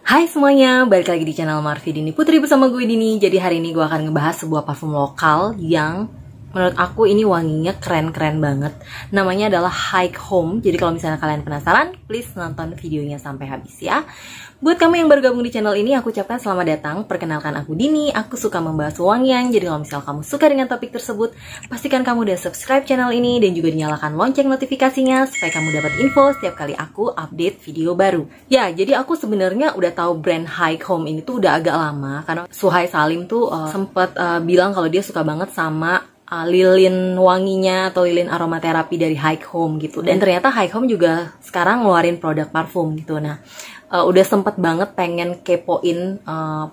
Hai semuanya, balik lagi di channel Marvi Dini Putri bersama gue Dini. Jadi hari ini gue akan ngebahas sebuah parfum lokal yang menurut aku ini wanginya keren-keren banget. Namanya adalah Hike Home. Jadi kalau misalnya kalian penasaran, please nonton videonya sampai habis ya. Buat kamu yang baru gabung di channel ini, aku ucapkan selamat datang. Perkenalkan aku Dini, aku suka membahas wangian. Jadi kalau misalnya kamu suka dengan topik tersebut, pastikan kamu udah subscribe channel ini dan juga dinyalakan lonceng notifikasinya supaya kamu dapat info setiap kali aku update video baru. Ya, jadi aku sebenarnya udah tahu brand Hike Home ini tuh udah agak lama karena Suhai Salim tuh sempat bilang kalau dia suka banget sama lilin wanginya atau lilin aromaterapi dari Hike Home gitu. Dan ternyata Hike Home juga sekarang ngeluarin produk parfum gitu. Nah, udah sempet banget pengen kepoin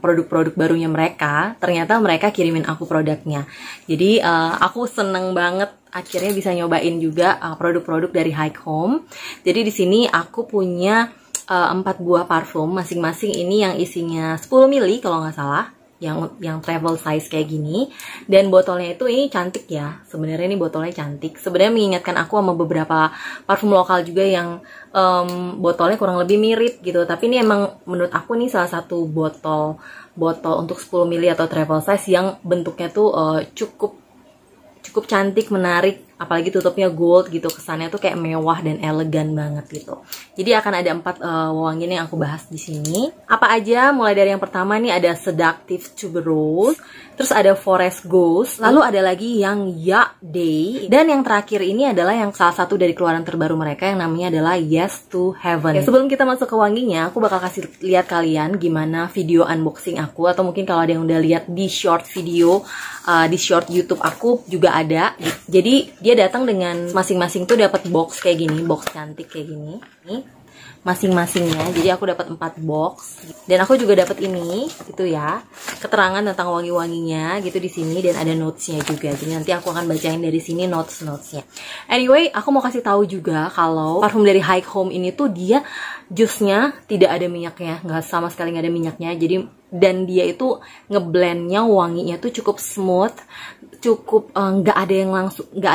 produk-produk barunya mereka. Ternyata mereka kirimin aku produknya. Jadi aku seneng banget akhirnya bisa nyobain juga produk-produk dari Hike Home. Jadi di sini aku punya 4 buah parfum, masing-masing ini yang isinya 10 ml kalau nggak salah. Yang travel size kayak gini, dan botolnya itu ini cantik ya. Sebenarnya ini botolnya cantik. Sebenarnya mengingatkan aku sama beberapa parfum lokal juga yang botolnya kurang lebih mirip gitu. Tapi ini emang menurut aku nih salah satu botol untuk 10 ml atau travel size yang bentuknya tuh cukup cantik, menarik, apalagi tutupnya gold gitu, kesannya tuh kayak mewah dan elegan banget gitu. Jadi akan ada 4 wangian yang aku bahas di sini. Apa aja? Mulai dari yang pertama nih ada Seductive Tuberose, terus ada Forest Ghost, lalu ada lagi yang Ya Day, dan yang terakhir ini adalah yang salah satu dari keluaran terbaru mereka yang namanya adalah Yes to Heaven. Ya, sebelum kita masuk ke wanginya, aku bakal kasih lihat kalian gimana video unboxing aku, atau mungkin kalau ada yang udah lihat di short video di short YouTube aku juga ada. Jadi dia datang dengan masing-masing tuh dapat box kayak gini, box cantik kayak gini. Nih, masing-masingnya. Jadi aku dapat 4 box. Dan aku juga dapat ini, gitu ya. Keterangan tentang wangi-wanginya gitu di sini, dan ada notes-nya juga. Jadi nanti aku akan bacain dari sini notes-nya. Anyway, aku mau kasih tahu juga kalau parfum dari Hike Home ini tuh dia jusnya tidak ada minyaknya, nggak sama sekali nggak ada minyaknya. Jadi dan dia itu ngeblendnya wanginya tuh cukup smooth, cukup nggak ada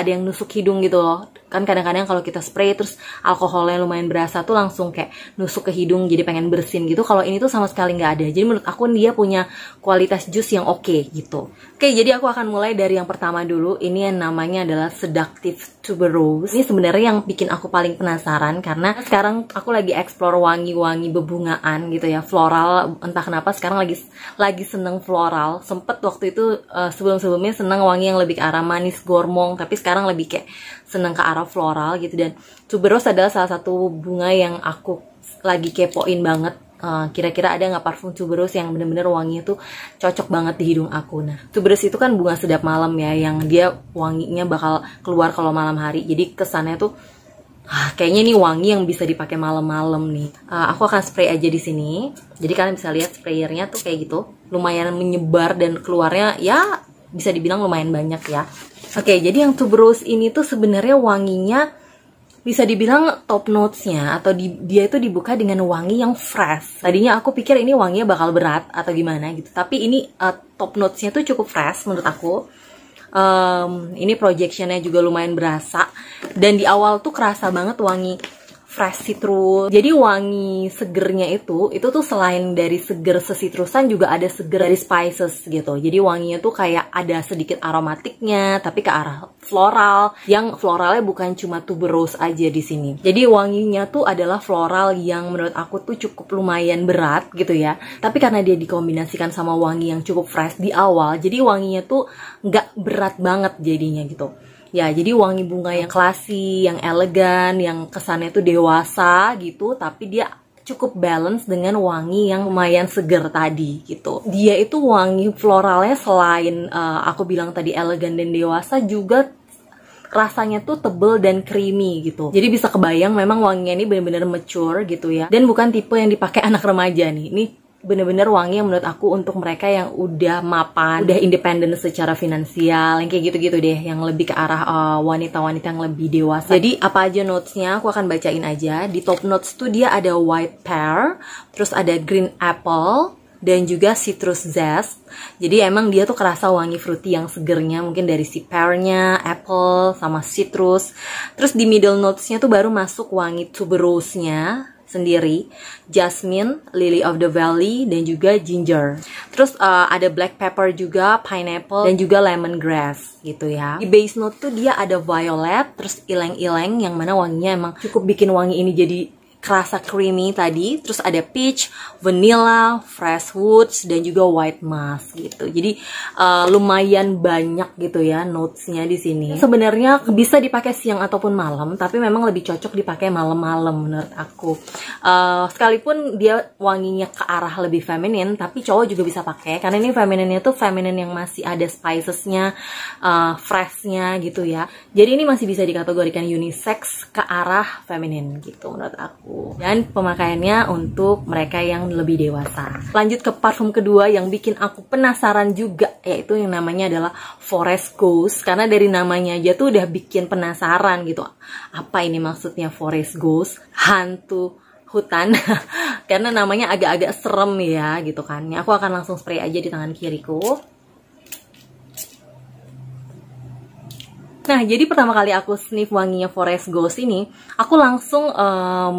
yang nusuk hidung gitu loh. Kan kadang-kadang kalau kita spray terus alkoholnya lumayan berasa tuh langsung kayak nusuk ke hidung, jadi pengen bersin gitu. Kalau ini tuh sama sekali nggak ada. Jadi menurut aku dia punya kualitas jus yang oke gitu. Oke, jadi aku akan mulai dari yang pertama dulu. Ini yang namanya adalah Seductive Tuberose. Ini sebenarnya yang bikin aku paling penasaran karena sekarang aku lagi explore wangi-wangi bebungaan gitu ya, floral. Entah kenapa sekarang lagi seneng floral. Sempet waktu itu sebelum-sebelumnya seneng wangi yang lebih ke arah manis gormong, tapi sekarang lebih kayak seneng ke arah floral gitu. Dan tuberose adalah salah satu bunga yang aku lagi kepoin banget. Kira-kira ada nggak parfum tuberose yang bener-bener wanginya tuh cocok banget di hidung aku. Nah, tuberose itu kan bunga sedap malam ya, yang dia wanginya bakal keluar kalau malam hari. Jadi kesannya tuh kayaknya ini wangi yang bisa dipakai malam-malam nih. Aku akan spray aja di sini. Jadi kalian bisa lihat sprayernya tuh kayak gitu, lumayan menyebar dan keluarnya ya bisa dibilang lumayan banyak ya. Oke, jadi yang tuberose ini tuh sebenarnya wanginya bisa dibilang top notes-nya, atau dia itu dibuka dengan wangi yang fresh. Tadinya aku pikir ini wanginya bakal berat atau gimana gitu, tapi ini top notes-nya tuh cukup fresh menurut aku. Ini projectionnya juga lumayan berasa, dan di awal tuh kerasa banget wangi fresh citrus. Jadi wangi segernya itu tuh selain dari seger sesitrusan juga ada seger dari spices gitu. Jadi wanginya tuh kayak ada sedikit aromatiknya tapi ke arah floral. Yang floralnya bukan cuma tuberose aja di sini. Jadi wanginya tuh adalah floral yang menurut aku tuh cukup lumayan berat gitu ya. Tapi karena dia dikombinasikan sama wangi yang cukup fresh di awal, jadi wanginya tuh nggak berat banget jadinya gitu. Ya, jadi wangi bunga yang classy, yang elegan, yang kesannya tuh dewasa gitu, tapi dia cukup balance dengan wangi yang lumayan seger tadi gitu. Dia itu wangi floralnya selain aku bilang tadi elegan dan dewasa, juga rasanya tuh tebel dan creamy gitu. Jadi bisa kebayang memang wanginya ini benar-benar mature gitu ya. Dan bukan tipe yang dipakai anak remaja nih. Ini bener-bener wangi yang menurut aku untuk mereka yang udah mapan, udah independen secara finansial, yang kayak gitu-gitu deh, yang lebih ke arah wanita-wanita yang lebih dewasa. Jadi apa aja notesnya aku akan bacain aja. Di top notes tuh dia ada white pear, terus ada green apple, dan juga citrus zest. Jadi emang dia tuh kerasa wangi fruity yang segernya, mungkin dari si pearnya, apple, sama citrus. Terus di middle notesnya tuh baru masuk wangi tuberose-nya, sendiri, jasmine, lily of the valley, dan juga ginger. Terus ada black pepper juga, pineapple, dan juga lemongrass gitu ya. Di base note tuh dia ada violet, terus ileng-ileng yang mana wanginya emang cukup bikin wangi ini jadi kerasa creamy tadi. Terus ada peach, vanilla, fresh woods, dan juga white musk gitu. Jadi lumayan banyak gitu ya notesnya di sini. Sebenarnya bisa dipakai siang ataupun malam, tapi memang lebih cocok dipakai malam-malam menurut aku. Sekalipun dia wanginya ke arah lebih feminin, tapi cowok juga bisa pakai karena ini femininnya tuh feminin yang masih ada spicesnya, freshnya gitu ya. Jadi ini masih bisa dikategorikan unisex ke arah feminin gitu menurut aku. Dan pemakaiannya untuk mereka yang lebih dewasa. Lanjut ke parfum kedua yang bikin aku penasaran juga, yaitu yang namanya adalah Forest Ghost. Karena dari namanya aja tuh udah bikin penasaran gitu. Apa ini maksudnya Forest Ghost? Hantu hutan. Karena namanya agak-agak serem ya gitu kan. Aku akan langsung spray aja di tangan kiriku. Nah, jadi pertama kali aku sniff wanginya Forest Ghost ini, aku langsung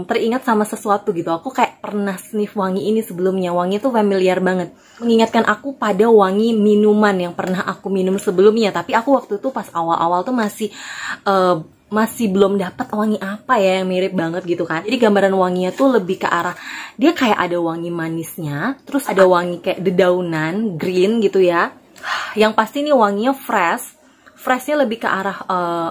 teringat sama sesuatu gitu. Aku kayak pernah sniff wangi ini sebelumnya. Wangi tuh familiar banget. Mengingatkan aku pada wangi minuman yang pernah aku minum sebelumnya. Tapi aku waktu itu pas awal-awal tuh masih belum dapat wangi apa ya yang mirip banget gitu kan. Jadi gambaran wanginya tuh lebih ke arah, dia kayak ada wangi manisnya, terus ada wangi kayak dedaunan, green gitu ya. Yang pasti nih wanginya fresh. Freshnya lebih ke arah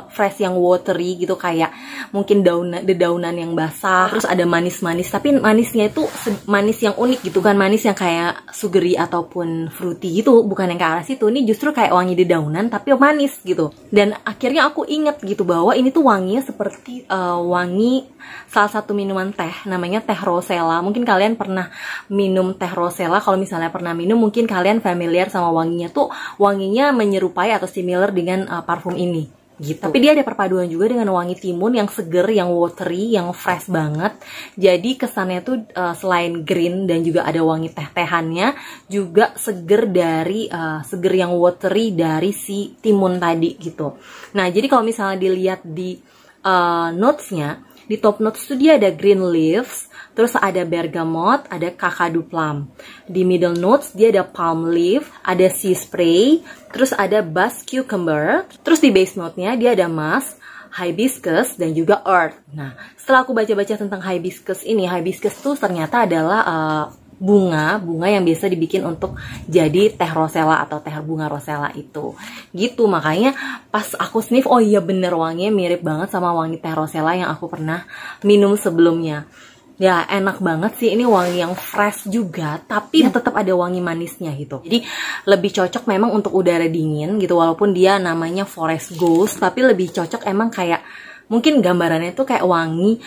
fresh yang watery gitu, kayak mungkin dedaunan yang basah, terus ada manis-manis, tapi manisnya itu manis yang unik gitu kan, manis yang kayak sugary ataupun fruity gitu, bukan yang ke arah situ. Ini justru kayak wangi dedaunan tapi manis gitu. Dan akhirnya aku inget gitu bahwa ini tuh wanginya seperti wangi salah satu minuman teh, namanya teh rosella. Mungkin kalian pernah minum teh rosella. Kalau misalnya pernah minum, mungkin kalian familiar sama wanginya tuh, wanginya menyerupai atau similar dengan parfum ini gitu. Tapi dia ada perpaduan juga dengan wangi timun yang seger, yang watery, yang fresh banget. Jadi kesannya tuh selain green dan juga ada wangi teh-tehannya, juga seger dari seger yang watery dari si timun tadi gitu. Nah, jadi kalau misalnya dilihat di notesnya, di top notes tuh dia ada green leaves, terus ada bergamot, ada kakadu plum. Di middle notes dia ada palm leaf, ada sea spray, terus ada bass cucumber. Terus di base note-nya dia ada musk, hibiscus, dan juga earth. Nah, setelah aku baca-baca tentang hibiscus ini, hibiscus tuh ternyata adalah bunga yang biasa dibikin untuk jadi teh rosella atau teh bunga rosella itu gitu. Makanya pas aku sniff, oh iya bener, wanginya mirip banget sama wangi teh rosella yang aku pernah minum sebelumnya. Ya enak banget sih, ini wangi yang fresh juga, tapi tetap ada wangi manisnya gitu. Jadi lebih cocok memang untuk udara dingin gitu, walaupun dia namanya Forest Ghost, tapi lebih cocok emang kayak, mungkin gambarannya tuh kayak wangi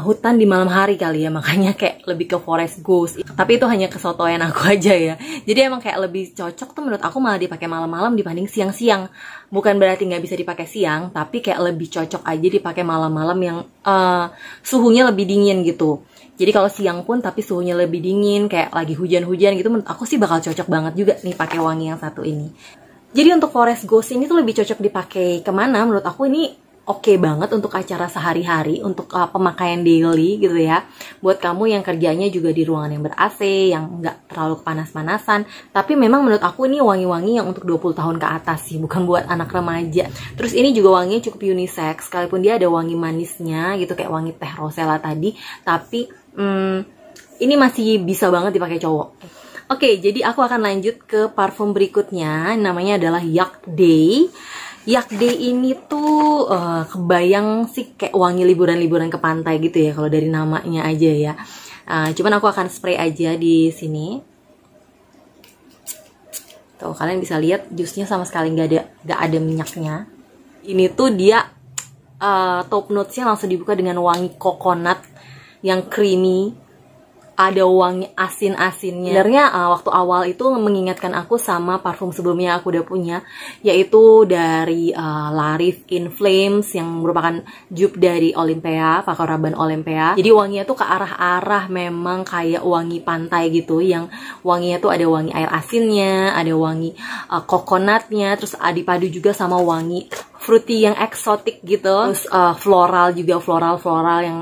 hutan di malam hari kali ya, makanya kayak lebih ke Forest Ghost. Tapi itu hanya kesotoyan aku aja ya. Jadi emang kayak lebih cocok tuh menurut aku malah dipakai malam-malam dibanding siang-siang. Bukan berarti nggak bisa dipakai siang, tapi kayak lebih cocok aja dipakai malam-malam yang suhunya lebih dingin gitu. Jadi kalau siang pun tapi suhunya lebih dingin, kayak lagi hujan-hujan gitu, menurut aku sih bakal cocok banget juga nih pakai wangi yang satu ini. Jadi untuk Forest Ghost ini tuh lebih cocok dipakai kemana? Menurut aku ini oke banget untuk acara sehari-hari, untuk pemakaian daily gitu ya. Buat kamu yang kerjanya juga di ruangan yang ber-AC, yang nggak terlalu panas-panasan. Tapi memang menurut aku ini wangi-wangi yang untuk 20 tahun ke atas sih, bukan buat anak remaja. Terus ini juga wanginya cukup unisex, sekalipun dia ada wangi manisnya gitu, kayak wangi teh rosella tadi. Tapi ini masih bisa banget dipakai cowok. Oke, jadi aku akan lanjut ke parfum berikutnya, namanya adalah Yak Day. Yak Day ini tuh kebayang sih kayak wangi liburan-liburan ke pantai gitu ya, kalau dari namanya aja ya. Cuman aku akan spray aja di sini. Tuh kalian bisa lihat jusnya sama sekali nggak ada minyaknya. Ini tuh dia top notesnya langsung dibuka dengan wangi coconut yang creamy. Ada wangi asin-asinnya. Sebenarnya waktu awal itu mengingatkan aku sama parfum sebelumnya aku udah punya, yaitu dari Larif In Flames yang merupakan dupe dari Olympea, Paco Rabanne Olympea. Jadi wanginya tuh ke arah-arah memang kayak wangi pantai gitu, yang wanginya tuh ada wangi air asinnya, ada wangi coconutnya, terus dipadu juga sama wangi fruity yang eksotik gitu. Terus floral juga, floral yang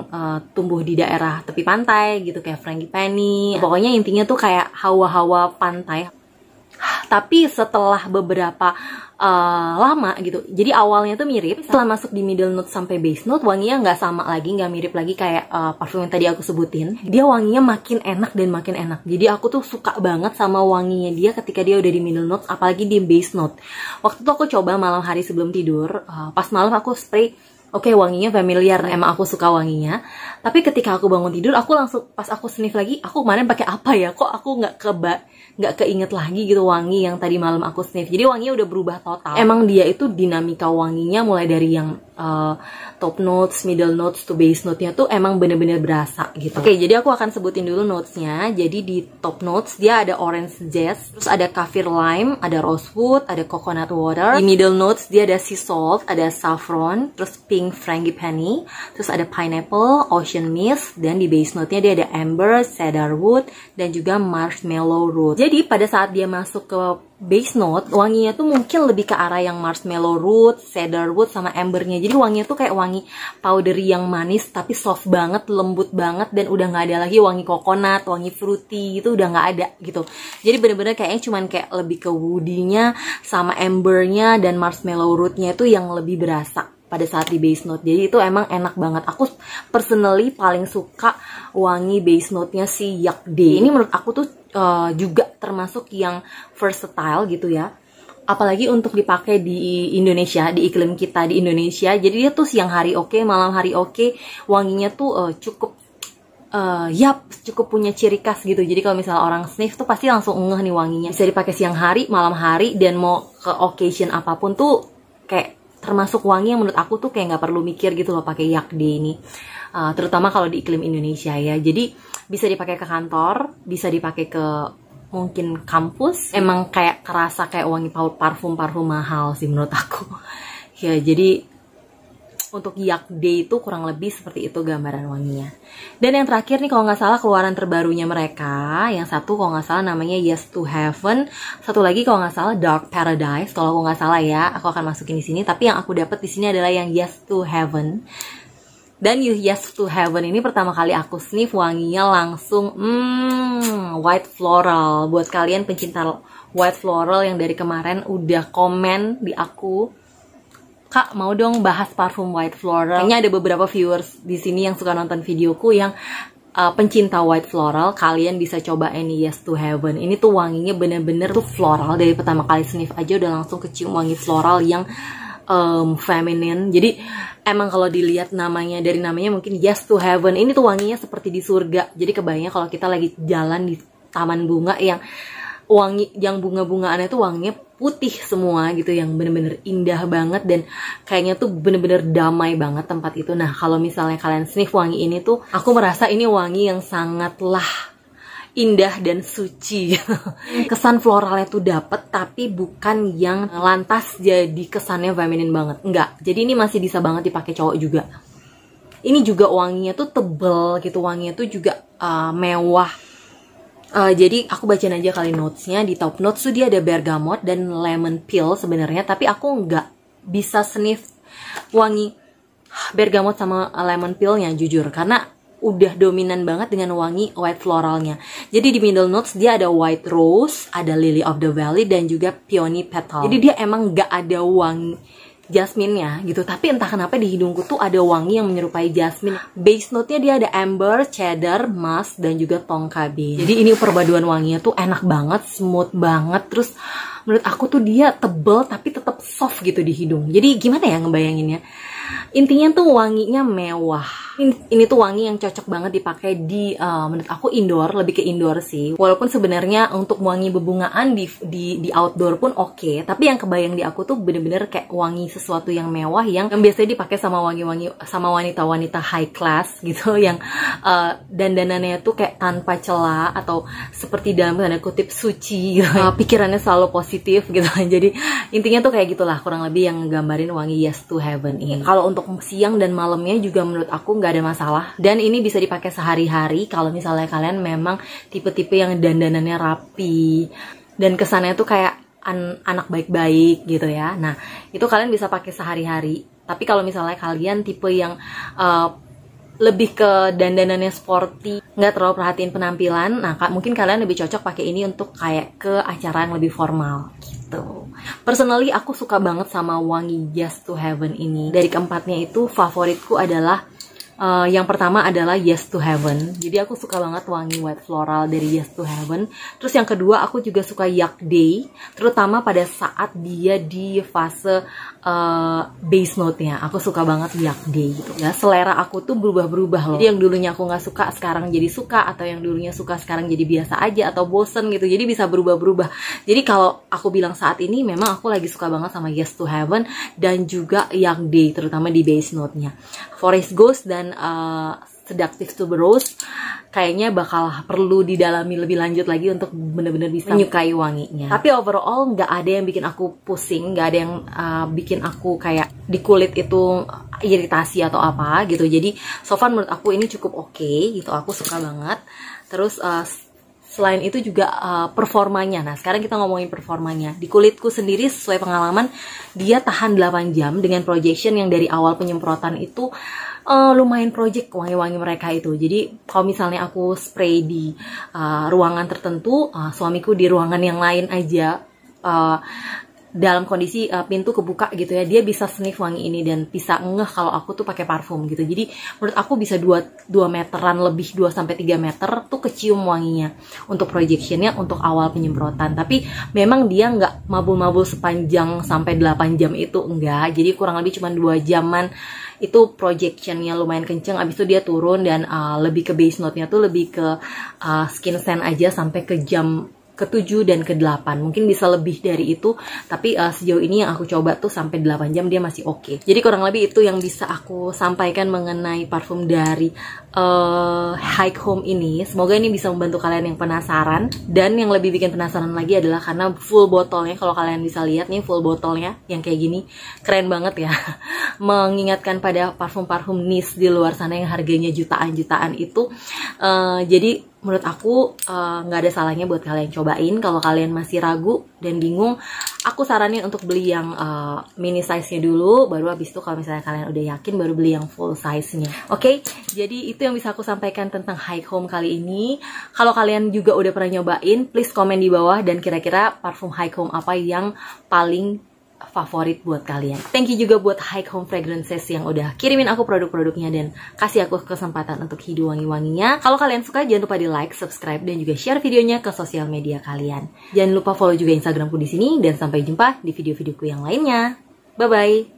tumbuh di daerah tepi pantai gitu, kayak frangipani. Pokoknya intinya tuh kayak hawa-hawa pantai. Tapi setelah beberapa lama gitu, jadi awalnya tuh mirip, setelah masuk di middle note sampai base note, wanginya nggak sama lagi, nggak mirip lagi kayak parfum yang tadi aku sebutin. Dia wanginya makin enak dan makin enak. Jadi aku tuh suka banget sama wanginya dia ketika dia udah di middle note, apalagi di base note. Waktu itu aku coba malam hari sebelum tidur, pas malam aku spray. Oke, wanginya familiar, emang aku suka wanginya. Tapi ketika aku bangun tidur, aku langsung pas aku sniff lagi, aku kemarin pakai apa ya? Kok aku nggak keinget lagi gitu wangi yang tadi malam aku sniff. Jadi wanginya udah berubah total. Emang dia itu dinamika wanginya mulai dari yang top notes, middle notes to base note-nya tuh emang bener-bener berasa gitu. Oke, jadi aku akan sebutin dulu notes-nya. Jadi di top notes dia ada orange zest, terus ada kaffir lime, ada rosewood, ada coconut water. Di middle notes dia ada sea salt, ada saffron, terus pink frangipani, terus ada pineapple, ocean mist, dan di base note-nya dia ada amber, cedarwood, dan juga marshmallow root. Jadi pada saat dia masuk ke base note, wanginya tuh mungkin lebih ke arah yang marshmallow root, cedarwood, sama ambernya. Jadi wanginya tuh kayak wangi powdery yang manis tapi soft banget, lembut banget, dan udah nggak ada lagi wangi coconut, wangi fruity itu udah nggak ada gitu. Jadi bener-bener kayaknya cuman kayak lebih ke woody-nya sama ambernya dan marshmallow rootnya itu yang lebih berasa pada saat di base note. Jadi itu emang enak banget. Aku personally paling suka wangi base note-nya si Yak Day. Ini menurut aku tuh juga termasuk yang versatile gitu ya. Apalagi untuk dipakai di Indonesia, di iklim kita di Indonesia. Jadi dia tuh siang hari oke, malam hari oke. Wanginya tuh cukup cukup punya ciri khas gitu. Jadi kalau misalnya orang sniff tuh pasti langsung ngeh nih wanginya. Bisa dipakai siang hari, malam hari, dan mau ke occasion apapun tuh kayak termasuk wangi yang menurut aku tuh kayak nggak perlu mikir gitu loh pakai Yak Day ini. Terutama kalau di iklim Indonesia ya. Jadi bisa dipakai ke kantor, bisa dipakai ke mungkin kampus. Emang kayak kerasa kayak wangi parfum mahal sih menurut aku. Ya, jadi untuk Yak Day itu kurang lebih seperti itu gambaran wanginya. Dan yang terakhir nih kalau nggak salah keluaran terbarunya mereka, yang satu kalau nggak salah namanya Yes to Heaven, satu lagi kalau nggak salah Dark Paradise. Kalau aku nggak salah ya, aku akan masukin di sini. Tapi yang aku dapat di sini adalah yang Yes to Heaven. Dan Yes to Heaven ini pertama kali aku sniff wanginya langsung white floral. Buat kalian pencinta white floral yang dari kemarin udah komen di aku, Kak mau dong bahas parfum white floral. Kayaknya ada beberapa viewers di sini yang suka nonton videoku yang pencinta white floral. Kalian bisa coba ini Yes to Heaven. Ini tuh wanginya bener-bener tuh floral. Dari pertama kali sniff aja udah langsung kecium wangi floral yang feminine. Jadi emang kalau dilihat namanya, dari namanya mungkin Yes to Heaven, ini tuh wanginya seperti di surga. Jadi kebayangnya kalau kita lagi jalan di taman bunga yang wangi, yang bunga-bungaannya tuh wanginya putih semua gitu, yang bener-bener indah banget, dan kayaknya tuh bener-bener damai banget tempat itu. Nah kalau misalnya kalian sniff wangi ini tuh, aku merasa ini wangi yang sangatlah indah dan suci. Kesan floralnya tuh dapet, tapi bukan yang lantas jadi kesannya feminin banget. Enggak. Jadi ini masih bisa banget dipakai cowok juga. Ini juga wanginya tuh tebel gitu, wanginya tuh juga mewah. Jadi aku bacain aja kali notesnya. Di top notes tuh dia ada bergamot dan lemon peel sebenarnya, tapi aku nggak bisa sniff wangi bergamot sama lemon peelnya jujur, karena udah dominan banget dengan wangi white floralnya. Jadi di middle notes dia ada white rose, ada lily of the valley, dan juga peony petal. Jadi dia emang gak ada wangi jasmine-nya gitu, tapi entah kenapa di hidungku tuh ada wangi yang menyerupai jasmine. Base note-nya dia ada amber, cedar, musk, dan juga tonka bean. Jadi ini perpaduan wanginya tuh enak banget, smooth banget. Terus menurut aku tuh dia tebel tapi tetap soft gitu di hidung. Jadi gimana ya ngebayanginnya? Intinya tuh wanginya mewah. Ini tuh wangi yang cocok banget dipakai di menurut aku indoor, lebih ke indoor sih. Walaupun sebenarnya untuk wangi bebungaan di outdoor pun oke, tapi yang kebayang di aku tuh bener-bener kayak wangi sesuatu yang mewah yang biasanya dipakai sama sama wanita-wanita high class gitu, yang dandanannya tuh kayak tanpa celah atau seperti dalam tanda kutip suci gitu. Pikirannya selalu positif gitu. Jadi intinya tuh kayak gitulah kurang lebih yang nggambarin wangi Yes to Heaven ini. Kalau untuk siang dan malamnya juga menurut aku nggak ada masalah, dan ini bisa dipakai sehari-hari kalau misalnya kalian memang tipe-tipe yang dandanannya rapi dan kesannya tuh kayak anak baik-baik gitu ya. Nah, itu kalian bisa pakai sehari-hari. Tapi kalau misalnya kalian tipe yang lebih ke dandanannya sporty, nggak terlalu perhatiin penampilan, nah mungkin kalian lebih cocok pakai ini untuk kayak ke acara yang lebih formal gitu. Personally aku suka banget sama wangi Yes to Heaven ini. Dari keempatnya itu favoritku adalah yang pertama adalah Yes to Heaven. Jadi aku suka banget wangi white floral dari Yes to Heaven. Terus yang kedua aku juga suka Yak Day, terutama pada saat dia di fase base note-nya. Aku suka banget Yak Day gitu ya. Selera aku tuh berubah-berubah loh. Jadi yang dulunya aku nggak suka sekarang jadi suka, atau yang dulunya suka sekarang jadi biasa aja atau bosen gitu. Jadi bisa berubah-berubah. Jadi kalau aku bilang saat ini memang aku lagi suka banget sama Yes to Heaven dan juga Yak Day, terutama di base note-nya. Forest Ghost dan Seductive Tuberose kayaknya bakal perlu didalami lebih lanjut lagi untuk benar-benar bisa menyukai wanginya. Tapi overall nggak ada yang bikin aku pusing, nggak ada yang bikin aku kayak di kulit itu iritasi atau apa gitu. Jadi so far menurut aku ini cukup oke gitu, aku suka banget. Terus selain itu juga performanya. Nah, sekarang kita ngomongin performanya. Di kulitku sendiri sesuai pengalaman, dia tahan 8 jam dengan projection yang dari awal penyemprotan itu lumayan project wangi-wangi mereka itu. Jadi kalau misalnya aku spray di ruangan tertentu, suamiku di ruangan yang lain aja, dalam kondisi pintu kebuka gitu ya, dia bisa sniff wangi ini dan bisa ngeh kalau aku tuh pakai parfum gitu. Jadi menurut aku bisa 2 meteran lebih, 2-3 meter tuh kecium wanginya untuk projectionnya untuk awal penyemprotan. Tapi memang dia nggak mabul-mabul sepanjang sampai 8 jam itu, enggak. Jadi kurang lebih cuma 2 jaman itu projectionnya lumayan kenceng. Abis itu dia turun dan lebih ke base note-nya tuh lebih ke skin scent aja sampai ke jam ke-7 dan ke-8. Mungkin bisa lebih dari itu, tapi sejauh ini yang aku coba tuh sampai 8 jam dia masih oke. Jadi kurang lebih itu yang bisa aku sampaikan mengenai parfum dari Hike Home ini. Semoga ini bisa membantu kalian yang penasaran. Dan yang lebih bikin penasaran lagi adalah karena full botolnya, kalau kalian bisa lihat nih full botolnya yang kayak gini, keren banget ya. Mengingatkan pada parfum-parfum niche di luar sana yang harganya jutaan-jutaan itu. Jadi menurut aku nggak ada salahnya buat kalian cobain. Kalau kalian masih ragu dan bingung, aku saranin untuk beli yang mini size-nya dulu, baru habis itu kalau misalnya kalian udah yakin baru beli yang full size-nya. Oke, jadi itu yang bisa aku sampaikan tentang Hike Home kali ini. Kalau kalian juga udah pernah nyobain, please komen di bawah dan kira-kira parfum Hike Home apa yang paling favorit buat kalian. Thank you juga buat Hike Home Fragrances yang udah kirimin aku produk-produknya dan kasih aku kesempatan untuk hidup wangi-wanginya. Kalau kalian suka, jangan lupa di like, subscribe, dan juga share videonya ke sosial media kalian. Jangan lupa follow juga Instagramku di sini, dan sampai jumpa di video-videoku yang lainnya. Bye-bye!